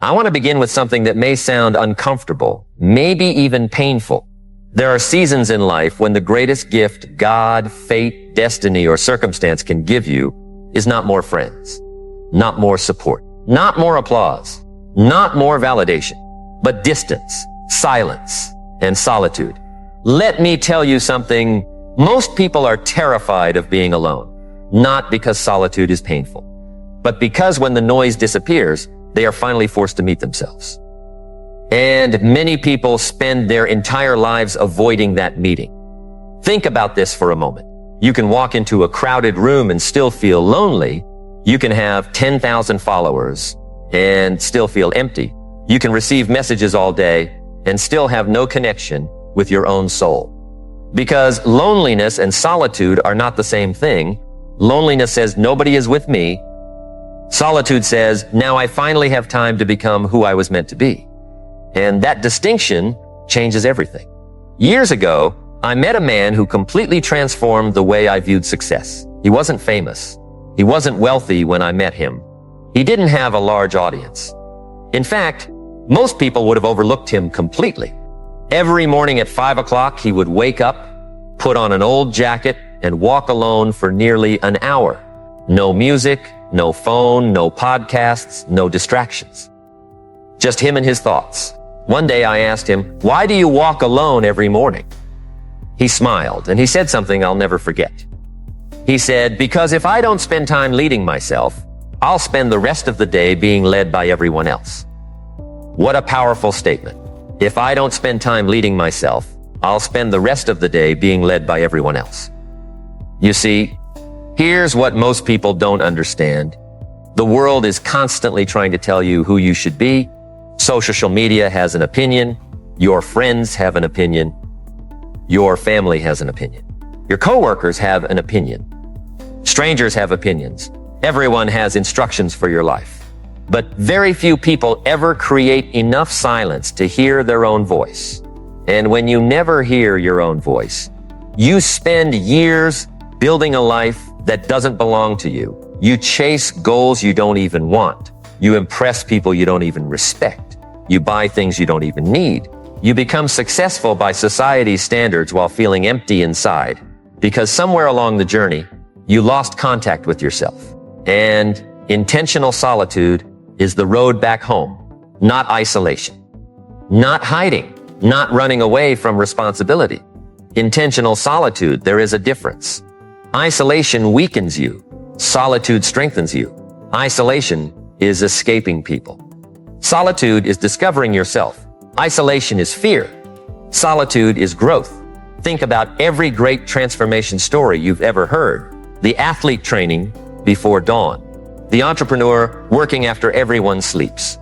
I want to begin with something that may sound uncomfortable, maybe even painful. There are seasons in life when the greatest gift God, fate, destiny, or circumstance can give you is not more friends, not more support, not more applause, not more validation, but distance, silence, and solitude. Let me tell you something. Most people are terrified of being alone, not because solitude is painful, but because when the noise disappears, they are finally forced to meet themselves. And many people spend their entire lives avoiding that meeting. Think about this for a moment. You can walk into a crowded room and still feel lonely. You can have 10,000 followers and still feel empty. You can receive messages all day and still have no connection with your own soul. Because loneliness and solitude are not the same thing. Loneliness says, nobody is with me. Solitude says, now I finally have time to become who I was meant to be. And that distinction changes everything. Years ago, I met a man who completely transformed the way I viewed success. He wasn't famous. He wasn't wealthy when I met him. He didn't have a large audience. In fact, most people would have overlooked him completely. Every morning at 5 o'clock, he would wake up, put on an old jacket, and walk alone for nearly an hour. No music, no phone, no podcasts, no distractions. Just him and his thoughts. One day I asked him, why do you walk alone every morning? He smiled and he said something I'll never forget. He said, because if I don't spend time leading myself, I'll spend the rest of the day being led by everyone else. What a powerful statement. If I don't spend time leading myself, I'll spend the rest of the day being led by everyone else. You see, here's what most people don't understand. The world is constantly trying to tell you who you should be. Social media has an opinion. Your friends have an opinion. Your family has an opinion. Your coworkers have an opinion. Strangers have opinions. Everyone has instructions for your life. But very few people ever create enough silence to hear their own voice. And when you never hear your own voice, you spend years building a life that doesn't belong to you. You chase goals you don't even want. You impress people you don't even respect. You buy things you don't even need. You become successful by society's standards while feeling empty inside, because somewhere along the journey, you lost contact with yourself. And intentional solitude is the road back home, not isolation, not hiding, not running away from responsibility. Intentional solitude, there is a difference. Isolation weakens you. Solitude strengthens you. Isolation is escaping people. Solitude is discovering yourself. Isolation is fear. Solitude is growth. Think about every great transformation story you've ever heard. The athlete training before dawn. The entrepreneur working after everyone sleeps.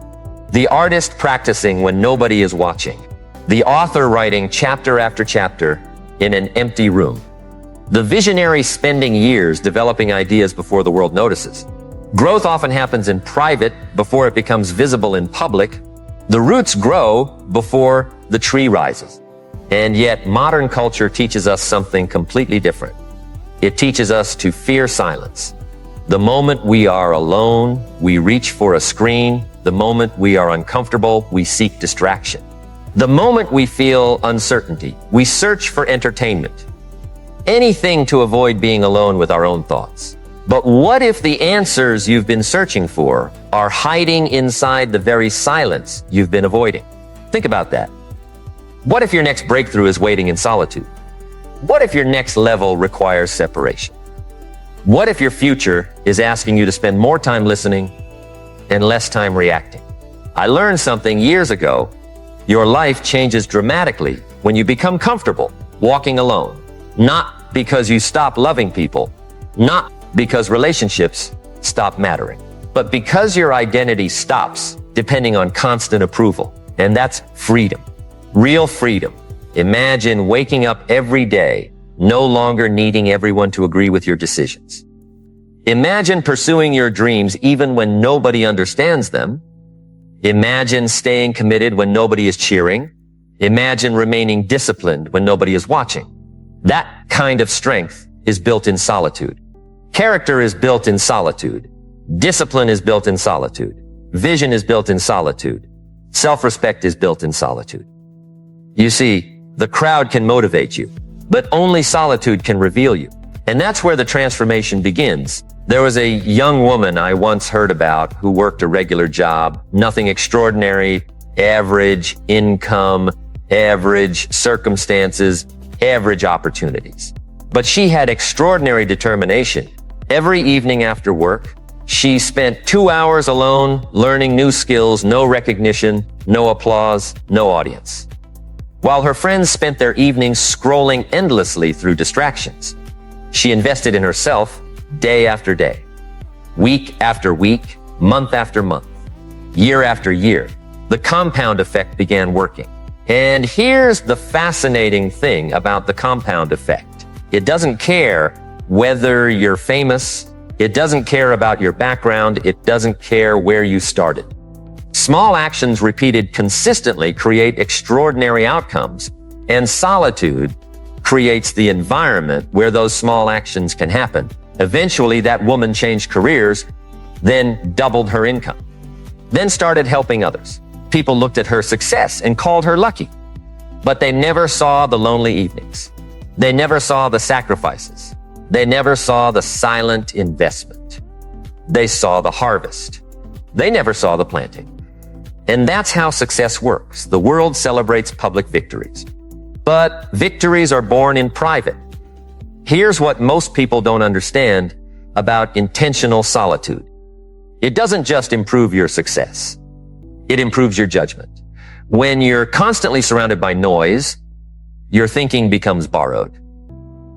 The artist practicing when nobody is watching. The author writing chapter after chapter in an empty room. The visionary spending years developing ideas before the world notices. Growth often happens in private before it becomes visible in public. The roots grow before the tree rises. And yet modern culture teaches us something completely different. It teaches us to fear silence. The moment we are alone, we reach for a screen. The moment we are uncomfortable, we seek distraction. The moment we feel uncertainty, we search for entertainment. Anything to avoid being alone with our own thoughts. But what if the answers you've been searching for are hiding inside the very silence you've been avoiding? Think about that. What if your next breakthrough is waiting in solitude? What if your next level requires separation? What if your future is asking you to spend more time listening and less time reacting? I learned something years ago. Your life changes dramatically when you become comfortable walking alone. Not because you stop loving people, not because relationships stop mattering, but because your identity stops depending on constant approval. And that's freedom. Real freedom. Imagine waking up every day no longer needing everyone to agree with your decisions. Imagine pursuing your dreams even when nobody understands them. Imagine staying committed when nobody is cheering. Imagine remaining disciplined when nobody is watching. That kind of strength is built in solitude. Character is built in solitude. Discipline is built in solitude. Vision is built in solitude. Self-respect is built in solitude. You see, the crowd can motivate you, but only solitude can reveal you. And that's where the transformation begins. There was a young woman I once heard about who worked a regular job, nothing extraordinary, average income, average circumstances, average opportunities. But she had extraordinary determination. Every evening after work, she spent 2 hours alone learning new skills, no recognition, no applause, no audience. While her friends spent their evenings scrolling endlessly through distractions, she invested in herself day after day, week after week, month after month, year after year. The compound effect began working. And here's the fascinating thing about the compound effect. It doesn't care whether you're famous. It doesn't care about your background. It doesn't care where you started. Small actions repeated consistently create extraordinary outcomes, and solitude creates the environment where those small actions can happen. Eventually, that woman changed careers, then doubled her income, then started helping others. People looked at her success and called her lucky, but they never saw the lonely evenings. They never saw the sacrifices. They never saw the silent investment. They saw the harvest. They never saw the planting. And that's how success works. The world celebrates public victories, but victories are born in private. Here's what most people don't understand about intentional solitude. It doesn't just improve your success. It improves your judgment. When you're constantly surrounded by noise, your thinking becomes borrowed.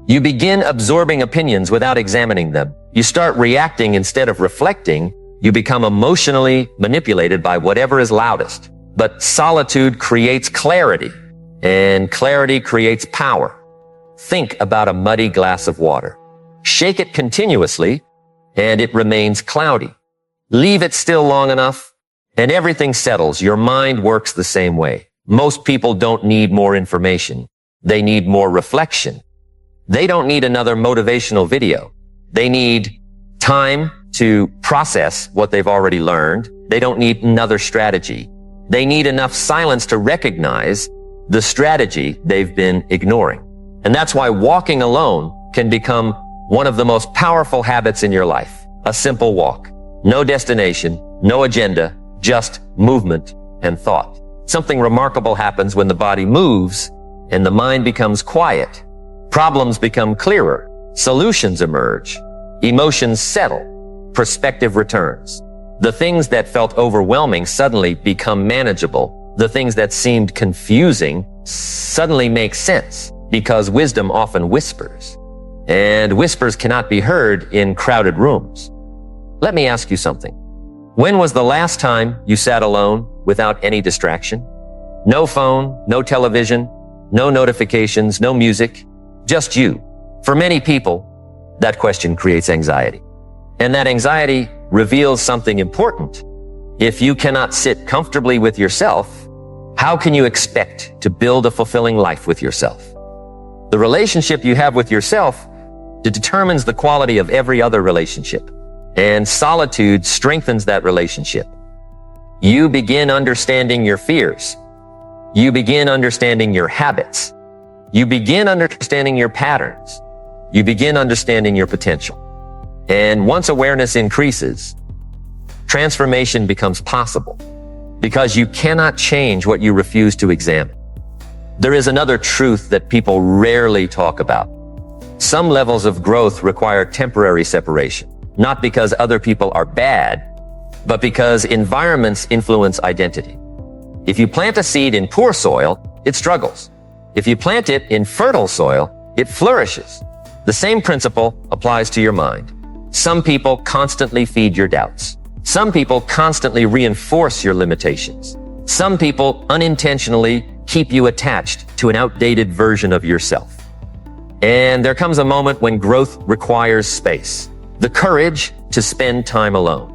You begin absorbing opinions without examining them. You start reacting instead of reflecting. You become emotionally manipulated by whatever is loudest. But solitude creates clarity, and clarity creates power. Think about a muddy glass of water. Shake it continuously, and it remains cloudy. Leave it still long enough, and everything settles. Your mind works the same way. Most people don't need more information. They need more reflection. They don't need another motivational video. They need time to process what they've already learned. They don't need another strategy. They need enough silence to recognize the strategy they've been ignoring. And that's why walking alone can become one of the most powerful habits in your life. A simple walk. No destination, no agenda, just movement and thought. Something remarkable happens when the body moves and the mind becomes quiet. Problems become clearer. Solutions emerge. Emotions settle. Perspective returns. The things that felt overwhelming suddenly become manageable. The things that seemed confusing suddenly make sense, because wisdom often whispers, and whispers cannot be heard in crowded rooms. Let me ask you something. When was the last time you sat alone without any distraction? No phone, no television, no notifications, no music, just you. For many people, that question creates anxiety. And that anxiety reveals something important. If you cannot sit comfortably with yourself, how can you expect to build a fulfilling life with yourself? The relationship you have with yourself determines the quality of every other relationship, and solitude strengthens that relationship. You begin understanding your fears. You begin understanding your habits. You begin understanding your patterns. You begin understanding your potential. And once awareness increases, transformation becomes possible, because you cannot change what you refuse to examine. There is another truth that people rarely talk about. Some levels of growth require temporary separation, not because other people are bad, but because environments influence identity. If you plant a seed in poor soil, it struggles. If you plant it in fertile soil, it flourishes. The same principle applies to your mind. Some people constantly feed your doubts. Some people constantly reinforce your limitations. Some people unintentionally keep you attached to an outdated version of yourself. And there comes a moment when growth requires space. The courage to spend time alone.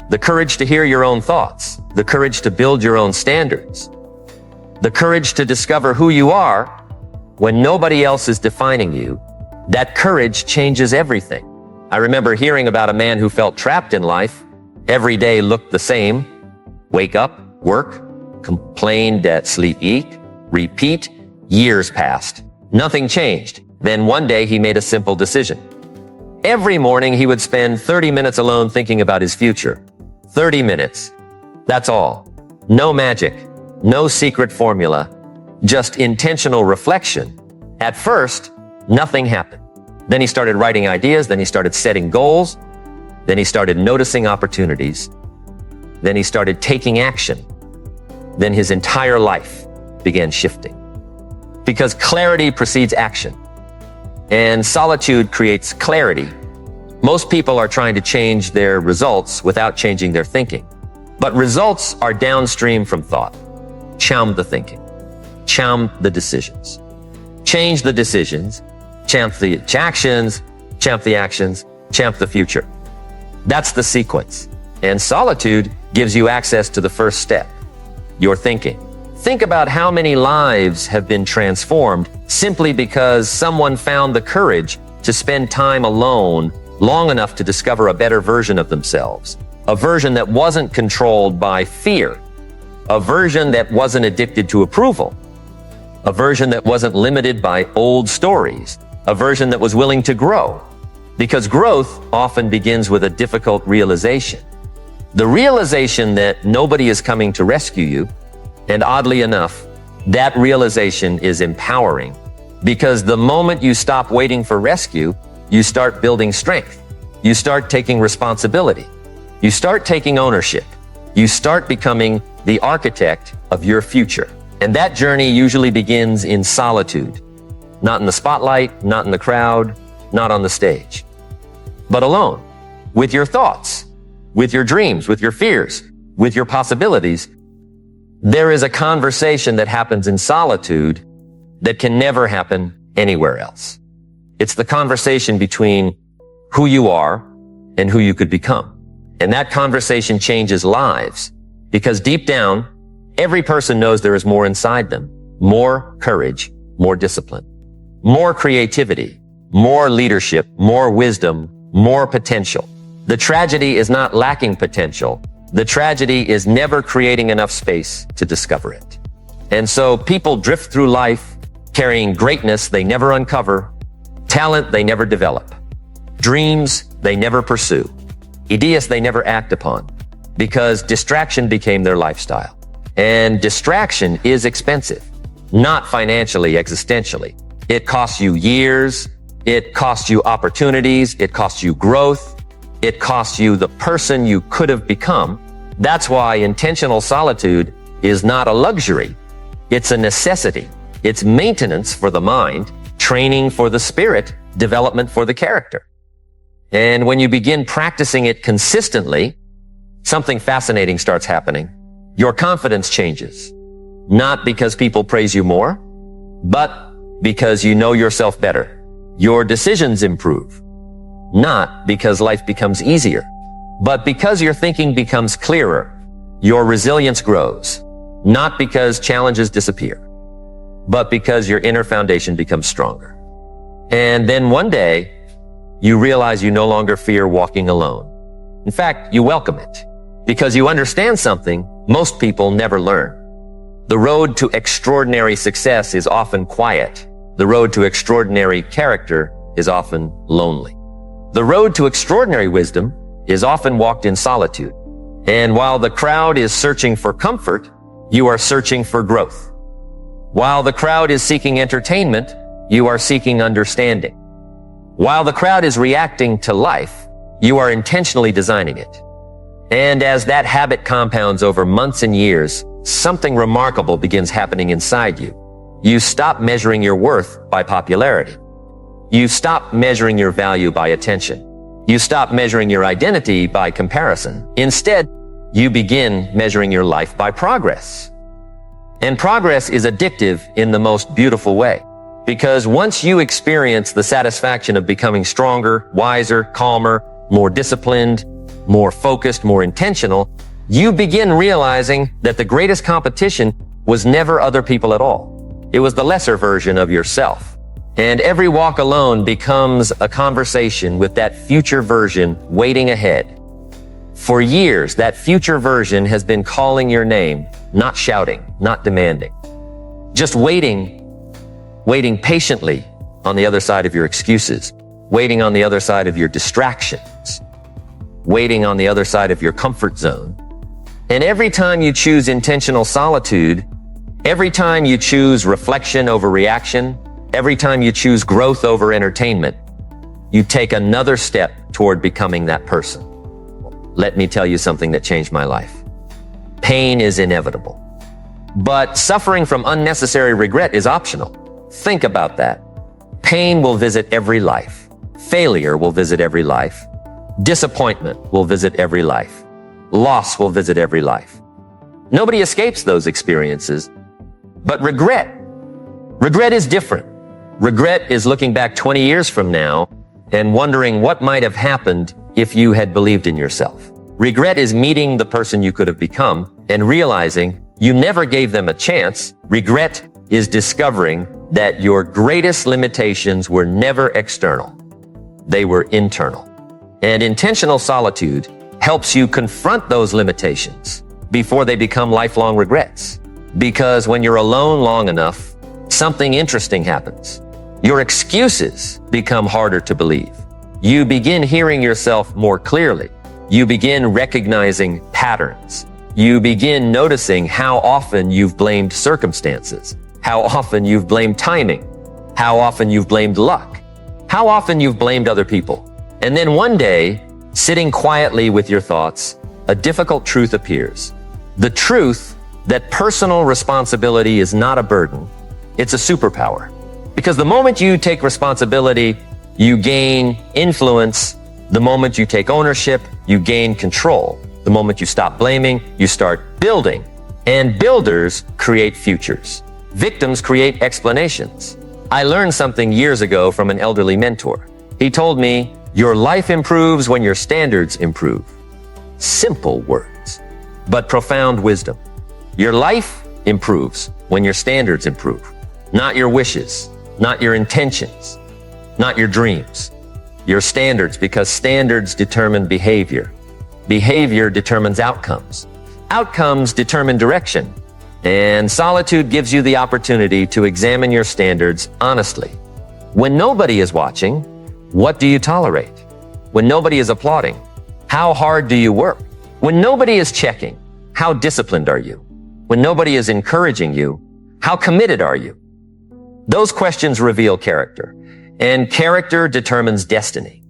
The courage to hear your own thoughts. The courage to build your own standards. The courage to discover who you are when nobody else is defining you. That courage changes everything. I remember hearing about a man who felt trapped in life Every day looked the same. Wake up, work, complain, debt, sleep, eat, repeat. Years passed. Nothing changed. Then one day he made a simple decision. Every morning he would spend 30 minutes alone thinking about his future. 30 minutes. That's all. No magic. No secret formula. Just intentional reflection. At first, nothing happened. Then he started writing ideas. Then he started setting goals. Then he started noticing opportunities. Then he started taking action. Then his entire life began shifting. Because clarity precedes action. And solitude creates clarity. Most people are trying to change their results without changing their thinking. But results are downstream from thought. Champ the thinking. Champ the decisions. Change the decisions. Champ the actions. Champ the actions. Champ the future. That's the sequence. And solitude gives you access to the first step, your thinking. Think about how many lives have been transformed simply because someone found the courage to spend time alone long enough to discover a better version of themselves, a version that wasn't controlled by fear, a version that wasn't addicted to approval, a version that wasn't limited by old stories, a version that was willing to grow. Because growth often begins with a difficult realization. The realization that nobody is coming to rescue you, and oddly enough, that realization is empowering. Because the moment you stop waiting for rescue, you start building strength. You start taking responsibility. You start taking ownership. You start becoming the architect of your future. And that journey usually begins in solitude. Not in the spotlight, not in the crowd, not on the stage, but alone, with your thoughts, with your dreams, with your fears, with your possibilities. There is a conversation that happens in solitude that can never happen anywhere else. It's the conversation between who you are and who you could become. And that conversation changes lives because deep down, every person knows there is more inside them, more courage, more discipline, more creativity, more leadership, more wisdom, more potential. The tragedy is not lacking potential. The tragedy is never creating enough space to discover it. And so people drift through life carrying greatness they never uncover, talent they never develop, dreams they never pursue, ideas they never act upon, because distraction became their lifestyle. And distraction is expensive, not financially, existentially. It costs you years, it costs you opportunities, it costs you growth, it costs you the person you could have become. That's why intentional solitude is not a luxury. It's a necessity. It's maintenance for the mind, training for the spirit, development for the character. And when you begin practicing it consistently, something fascinating starts happening. Your confidence changes, not because people praise you more, but because you know yourself better. Your decisions improve, not because life becomes easier, but because your thinking becomes clearer. Your resilience grows, not because challenges disappear, but because your inner foundation becomes stronger. And then one day, you realize you no longer fear walking alone. In fact, you welcome it because you understand something most people never learn. The road to extraordinary success is often quiet. The road to extraordinary character is often lonely. The road to extraordinary wisdom is often walked in solitude. And while the crowd is searching for comfort, you are searching for growth. While the crowd is seeking entertainment, you are seeking understanding. While the crowd is reacting to life, you are intentionally designing it. And as that habit compounds over months and years, something remarkable begins happening inside you. You stop measuring your worth by popularity. You stop measuring your value by attention. You stop measuring your identity by comparison. Instead, you begin measuring your life by progress. And progress is addictive in the most beautiful way. Because once you experience the satisfaction of becoming stronger, wiser, calmer, more disciplined, more focused, more intentional, you begin realizing that the greatest competition was never other people at all. It was the lesser version of yourself. And every walk alone becomes a conversation with that future version waiting ahead. For years, that future version has been calling your name, not shouting, not demanding. Just waiting patiently on the other side of your excuses, waiting on the other side of your distractions, waiting on the other side of your comfort zone. And every time you choose intentional solitude, every time you choose reflection over reaction, every time you choose growth over entertainment, you take another step toward becoming that person. Let me tell you something that changed my life. Pain is inevitable, but suffering from unnecessary regret is optional. Think about that. Pain will visit every life. Failure will visit every life. Disappointment will visit every life. Loss will visit every life. Nobody escapes those experiences, but regret is different. Regret is looking back 20 years from now and wondering what might have happened if you had believed in yourself. Regret is meeting the person you could have become and realizing you never gave them a chance. Regret is discovering that your greatest limitations were never external. They were internal. And intentional solitude helps you confront those limitations before they become lifelong regrets. Because when you're alone long enough, something interesting happens. Your excuses become harder to believe. You begin hearing yourself more clearly. You begin recognizing patterns. You begin noticing how often you've blamed circumstances, how often you've blamed timing, how often you've blamed luck, how often you've blamed other people. And then one day, sitting quietly with your thoughts, a difficult truth appears. The truth that personal responsibility is not a burden, it's a superpower. Because the moment you take responsibility, you gain influence. The moment you take ownership, you gain control. The moment you stop blaming, you start building. And builders create futures. Victims create explanations. I learned something years ago from an elderly mentor. He told me, your life improves when your standards improve. Simple words, but profound wisdom. Your life improves when your standards improve. Not your wishes, not your intentions, not your dreams. Your standards, because standards determine behavior. Behavior determines outcomes. Outcomes determine direction. And solitude gives you the opportunity to examine your standards honestly. When nobody is watching, what do you tolerate? When nobody is applauding, how hard do you work? When nobody is checking, how disciplined are you? When nobody is encouraging you, how committed are you? Those questions reveal character, and character determines destiny.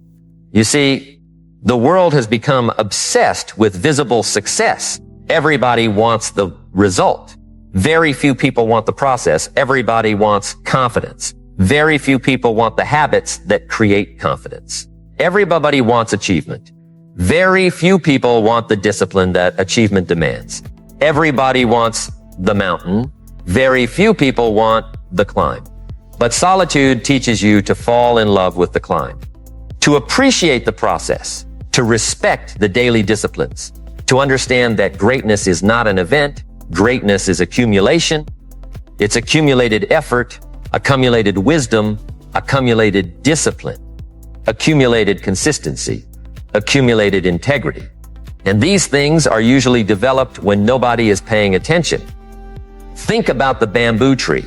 You see, the world has become obsessed with visible success. Everybody wants the result. Very few people want the process. Everybody wants confidence. Very few people want the habits that create confidence. Everybody wants achievement. Very few people want the discipline that achievement demands. Everybody wants the mountain. Very few people want the climb. But solitude teaches you to fall in love with the climb, to appreciate the process, to respect the daily disciplines, to understand that greatness is not an event. Greatness is accumulation. It's accumulated effort, accumulated wisdom, accumulated discipline, accumulated consistency, accumulated integrity. And these things are usually developed when nobody is paying attention. Think about the bamboo tree.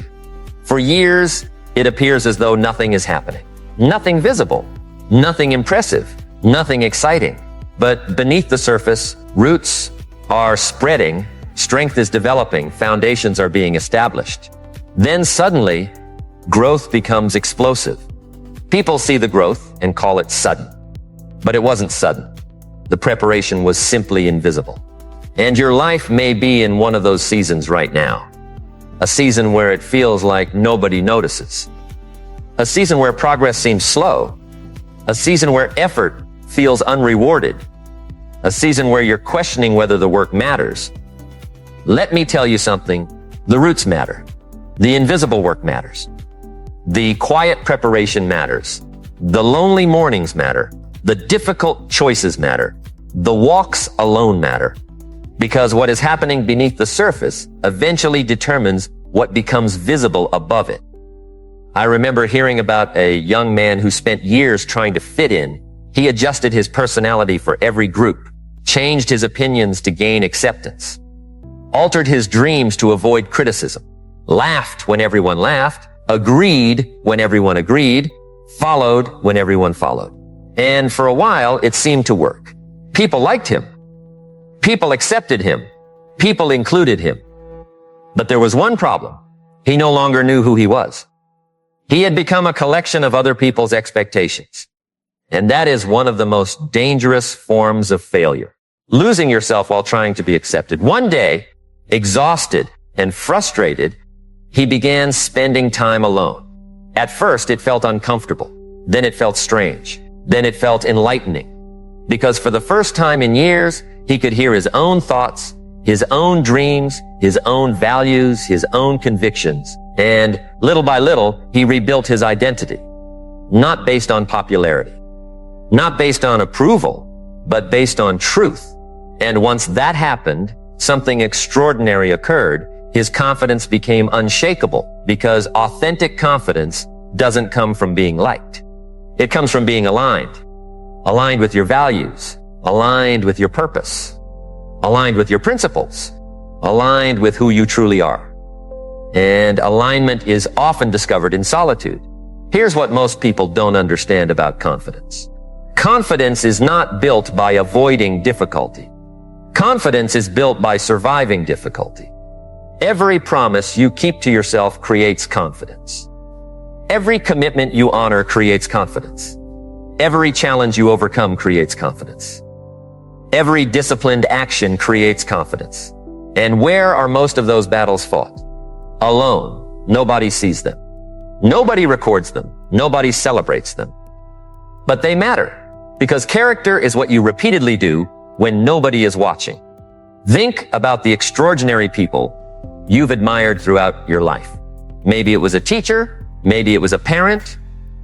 For years, it appears as though nothing is happening. Nothing visible, nothing impressive, nothing exciting. But beneath the surface, roots are spreading, strength is developing, foundations are being established. Then suddenly, growth becomes explosive. People see the growth and call it sudden. But it wasn't sudden. The preparation was simply invisible. And your life may be in one of those seasons right now. A season where it feels like nobody notices. A season where progress seems slow. A season where effort feels unrewarded. A season where you're questioning whether the work matters. Let me tell you something. The roots matter. The invisible work matters. The quiet preparation matters. The lonely mornings matter. The difficult choices matter. The walks alone matter. Because what is happening beneath the surface eventually determines what becomes visible above it. I remember hearing about a young man who spent years trying to fit in. He adjusted his personality for every group. changed his opinions to gain acceptance, altered his dreams to avoid criticism, laughed when everyone laughed, agreed when everyone agreed, followed when everyone followed. And for a while, it seemed to work. People liked him. People accepted him. People included him. But there was one problem. He no longer knew who he was. He had become a collection of other people's expectations. And that is one of the most dangerous forms of failure. Losing yourself while trying to be accepted. One day, exhausted and frustrated, he began spending time alone. At first, it felt uncomfortable. Then it felt strange. Then it felt enlightening. Because for the first time in years, he could hear his own thoughts, his own dreams, his own values, his own convictions. And little by little, he rebuilt his identity. Not based on popularity. Not based on approval, but based on truth. And once that happened, something extraordinary occurred. His confidence became unshakable because authentic confidence doesn't come from being liked. It comes from being aligned. Aligned with your values. Aligned with your purpose. Aligned with your principles. Aligned with who you truly are. And alignment is often discovered in solitude. Here's what most people don't understand about confidence. Confidence is not built by avoiding difficulty. Confidence is built by surviving difficulty. Every promise you keep to yourself creates confidence. Every commitment you honor creates confidence. Every challenge you overcome creates confidence. Every disciplined action creates confidence. And where are most of those battles fought? Alone. Nobody sees them. Nobody records them. Nobody celebrates them. But they matter because character is what you repeatedly do when nobody is watching. Think about the extraordinary people you've admired throughout your life. Maybe it was a teacher, maybe it was a parent,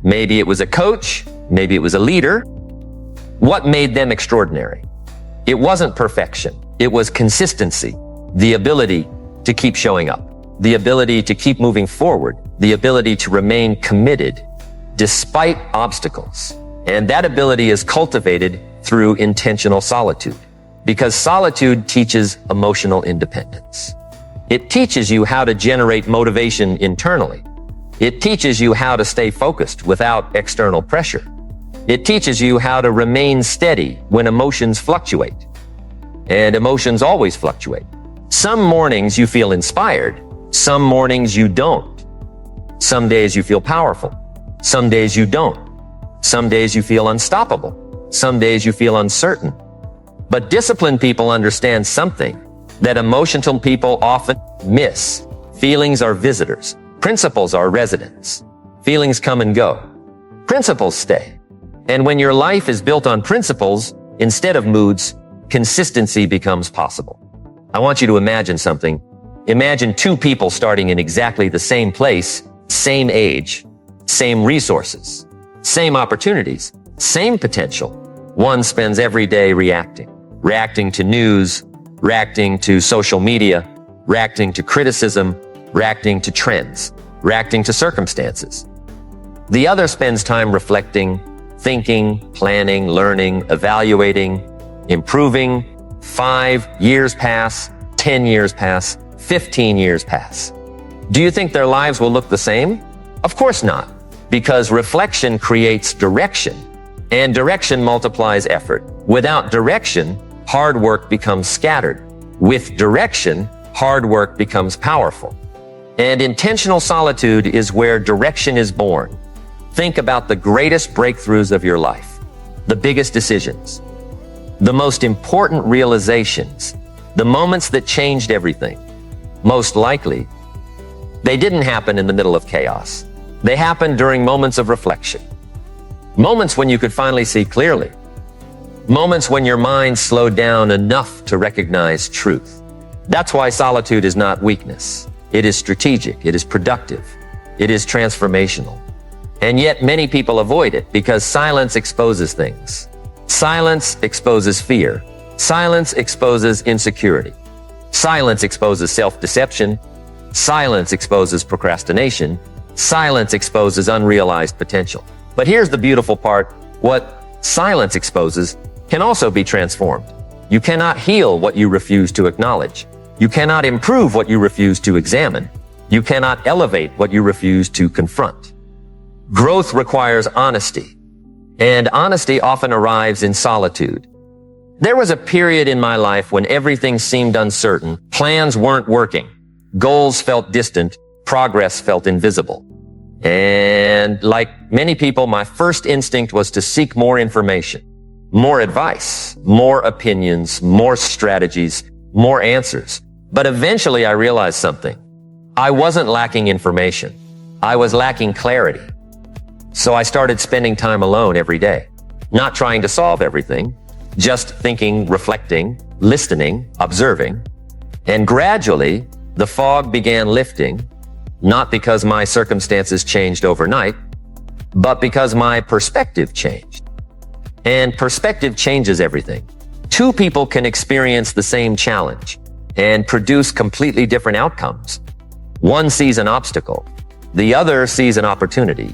maybe it was a coach, maybe it was a leader. What made them extraordinary? It wasn't perfection. It was consistency, the ability to keep showing up, the ability to keep moving forward, the ability to remain committed despite obstacles. And that ability is cultivated through intentional solitude because solitude teaches emotional independence. It teaches you how to generate motivation internally. It teaches you how to stay focused without external pressure. It teaches you how to remain steady when emotions fluctuate. And emotions always fluctuate. Some mornings you feel inspired. Some mornings you don't. Some days you feel powerful. Some days you don't. Some days you feel unstoppable. Some days you feel uncertain. But disciplined people understand something that emotional people often miss. Feelings are visitors. Principles are residents. Feelings come and go. Principles stay. And when your life is built on principles instead of moods, consistency becomes possible. I want you to imagine something. Imagine two people starting in exactly the same place, same age, same resources, same opportunities, same potential. One spends every day reacting to news, reacting to social media, reacting to criticism, reacting to trends, reacting to circumstances. The other spends time reflecting, thinking, planning, learning, evaluating, improving. 5 years pass, 10 years pass, 15 years pass. Do you think their lives will look the same? Of course not, because reflection creates direction, and direction multiplies effort. Without direction, hard work becomes scattered. With direction, hard work becomes powerful. And intentional solitude is where direction is born. Think about the greatest breakthroughs of your life, the biggest decisions, the most important realizations, the moments that changed everything. Most likely, they didn't happen in the middle of chaos. They happened during moments of reflection. Moments when you could finally see clearly. Moments when your mind slowed down enough to recognize truth. That's why solitude is not weakness. It is strategic. It is productive. It is transformational. And yet many people avoid it because silence exposes things. Silence exposes fear. Silence exposes insecurity. Silence exposes self-deception. Silence exposes procrastination. Silence exposes unrealized potential. But here's the beautiful part. What silence exposes can also be transformed. You cannot heal what you refuse to acknowledge. You cannot improve what you refuse to examine. You cannot elevate what you refuse to confront. Growth requires honesty, and honesty often arrives in solitude. There was a period in my life when everything seemed uncertain, plans weren't working, goals felt distant, progress felt invisible. And like many people, my first instinct was to seek more information, more advice, more opinions, more strategies, more answers. But eventually I realized something. I wasn't lacking information. I was lacking clarity. So I started spending time alone every day, not trying to solve everything, just thinking, reflecting, listening, observing. And gradually, the fog began lifting, not because my circumstances changed overnight, but because my perspective changed. And perspective changes everything. Two people can experience the same challenge and produce completely different outcomes. One sees an obstacle. The other sees an opportunity.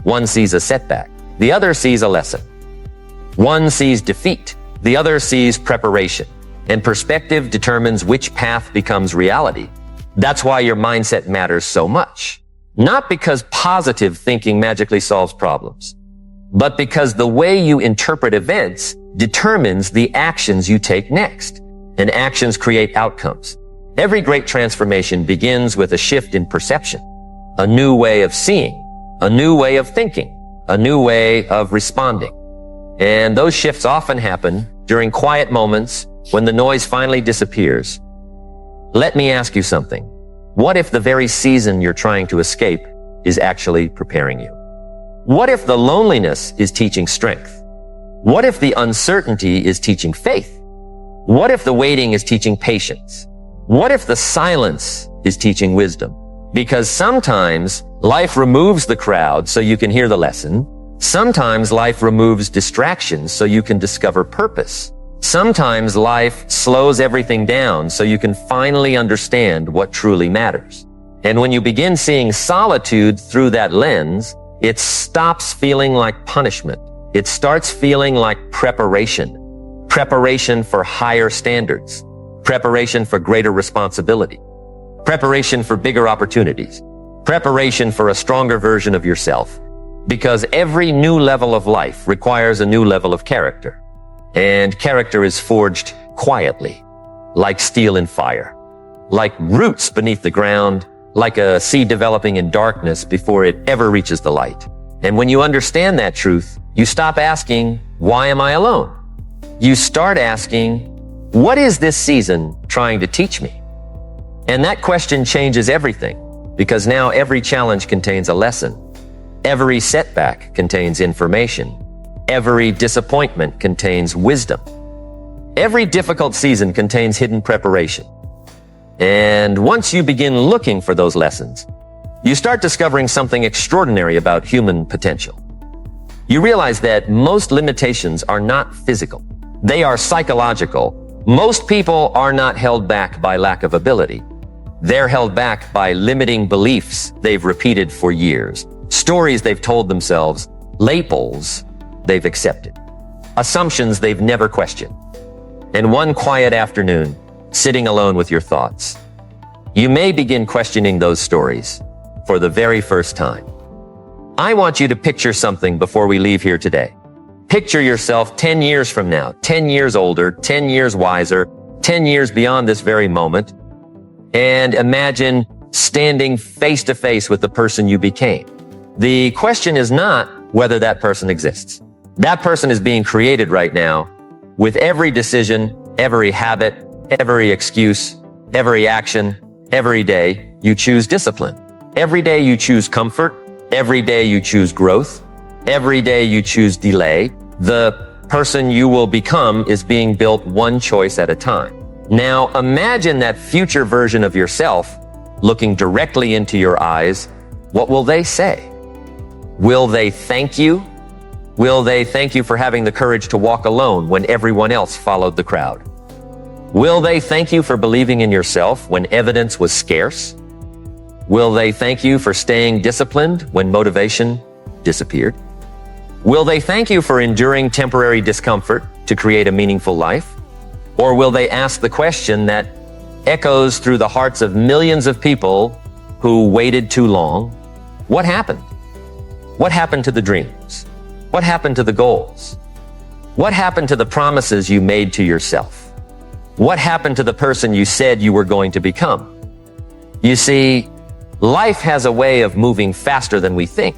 One sees a setback. The other sees a lesson. One sees defeat. The other sees preparation. And perspective determines which path becomes reality. That's why your mindset matters so much. Not because positive thinking magically solves problems, but because the way you interpret events determines the actions you take next. And actions create outcomes. Every great transformation begins with a shift in perception, a new way of seeing, a new way of thinking, a new way of responding. And those shifts often happen during quiet moments when the noise finally disappears. Let me ask you something. What if the very season you're trying to escape is actually preparing you? What if the loneliness is teaching strength? What if the uncertainty is teaching faith? What if the waiting is teaching patience? What if the silence is teaching wisdom? Because sometimes life removes the crowd so you can hear the lesson. Sometimes life removes distractions so you can discover purpose. Sometimes life slows everything down so you can finally understand what truly matters. And when you begin seeing solitude through that lens, it stops feeling like punishment. It starts feeling like preparation. Preparation for higher standards. Preparation for greater responsibility. Preparation for bigger opportunities. Preparation for a stronger version of yourself. Because every new level of life requires a new level of character. And character is forged quietly, like steel in fire, like roots beneath the ground, like a seed developing in darkness before it ever reaches the light. And when you understand that truth, you stop asking, why am I alone? You start asking, what is this season trying to teach me? And that question changes everything, because now every challenge contains a lesson. Every setback contains information. Every disappointment contains wisdom. Every difficult season contains hidden preparation. And once you begin looking for those lessons, you start discovering something extraordinary about human potential. You realize that most limitations are not physical. They are psychological. Most people are not held back by lack of ability. They're held back by limiting beliefs they've repeated for years, stories they've told themselves, labels they've accepted, assumptions they've never questioned. And one quiet afternoon, sitting alone with your thoughts, you may begin questioning those stories for the very first time. I want you to picture something before we leave here today. Picture yourself 10 years from now, 10 years older, 10 years wiser, 10 years beyond this very moment, and imagine standing face to face with the person you became. The question is not whether that person exists. That person is being created right now with every decision, every habit, every excuse, every action, every day you choose discipline. Every day you choose comfort. Every day you choose growth. Every day you choose delay. The person you will become is being built one choice at a time. Now imagine that future version of yourself looking directly into your eyes. What will they say? Will they thank you? Will they thank you for having the courage to walk alone when everyone else followed the crowd? Will they thank you for believing in yourself when evidence was scarce? Will they thank you for staying disciplined when motivation disappeared? Will they thank you for enduring temporary discomfort to create a meaningful life? Or will they ask the question that echoes through the hearts of millions of people who waited too long? What happened? What happened to the dreams? What happened to the goals? What happened to the promises you made to yourself? What happened to the person you said you were going to become? You see, life has a way of moving faster than we think.